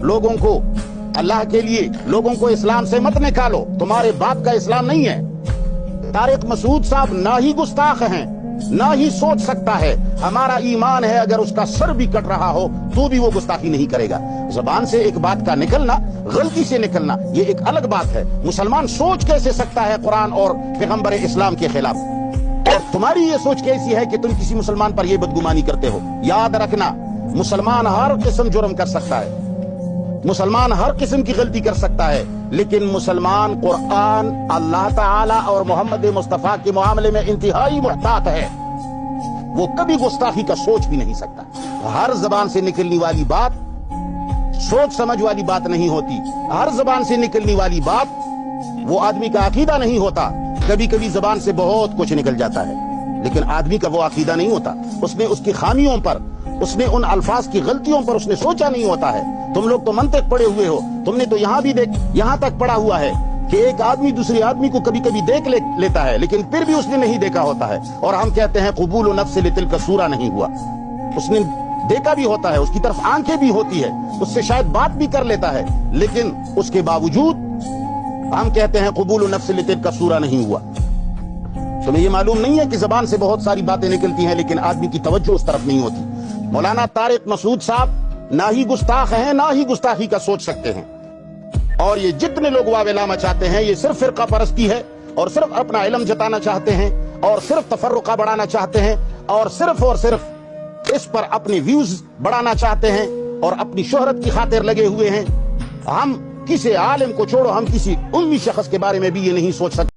लोगों को अल्लाह के लिए लोगों को इस्लाम से मत निकालो, तुम्हारे बाप का इस्लाम नहीं है। तारिक मसूद साहब ना ही गुस्ताख हैं, ना ही सोच सकता है। हमारा ईमान है अगर उसका सर भी कट रहा हो तो भी वो गुस्ताखी नहीं करेगा। जबान से एक बात का निकलना, गलती से निकलना, ये एक अलग बात है। मुसलमान सोच कैसे सकता है कुरान और पैगंबर इस्लाम के खिलाफ? और तुम्हारी ये सोच कैसी है कि तुम किसी मुसलमान पर ये बदगुमानी करते हो? याद रखना, मुसलमान हर किस्म जुर्म कर सकता है, मुसलमान हर किस्म की गलती कर सकता है, लेकिन मुसलमान कुरान, अल्लाह ताला और मोहम्मद मुस्तफा के मामले में इंतहाई मुहतात है। वो कभी गुस्ताखी का सोच भी नहीं सकता। हर जबान से निकलने वाली बात सोच समझ वाली बात नहीं होती। हर जबान से निकलने वाली बात वो आदमी का अकीदा नहीं होता। कभी कभी जबान से बहुत कुछ निकल जाता है, लेकिन आदमी का वो अकीदा नहीं होता। उसने उसकी खामियों पर, उसने उन अल्फाज की गलतियों पर उसने सोचा नहीं होता है। तुम लोग तो मंतिक पढ़े हुए हो, तुमने तो यहाँ तक पढ़ा हुआ है कि एक आदमी दूसरे आदमी को कभी कभी देख लेता है, लेकिन फिर भी उसने नहीं देखा होता है। और हम कहते हैं कबूल नफ्स लितिल का सूरा नहीं हुआ। उसने देखा भी होता है, उसकी तरफ आंखें भी होती है, उससे शायद बात भी कर लेता है, लेकिन उसके बावजूद हम कहते हैं कबूल नफ्स लितिल का सूरा नहीं हुआ। तुम्हें ये मालूम नहीं है कि जबान से बहुत सारी बातें निकलती हैं, लेकिन आदमी की तवज्जो उस तरफ नहीं होती। मौलाना तारिक मसूद साहब ना ही गुस्ताख हैं, ना ही गुस्ताखी का सोच सकते हैं। और ये जितने लोग वावेला मचाते हैं, ये सिर्फ फिरका परस्ती है, और सिर्फ अपना इल्म जताना चाहते हैं, और सिर्फ तफर्रुका बढ़ाना चाहते हैं, और सिर्फ इस पर अपने व्यूज बढ़ाना चाहते हैं, और अपनी शोहरत की खातिर लगे हुए हैं। हम किसी आलिम को छोड़ो, हम किसी उम्मी शख्स के बारे में भी ये नहीं सोच सकते।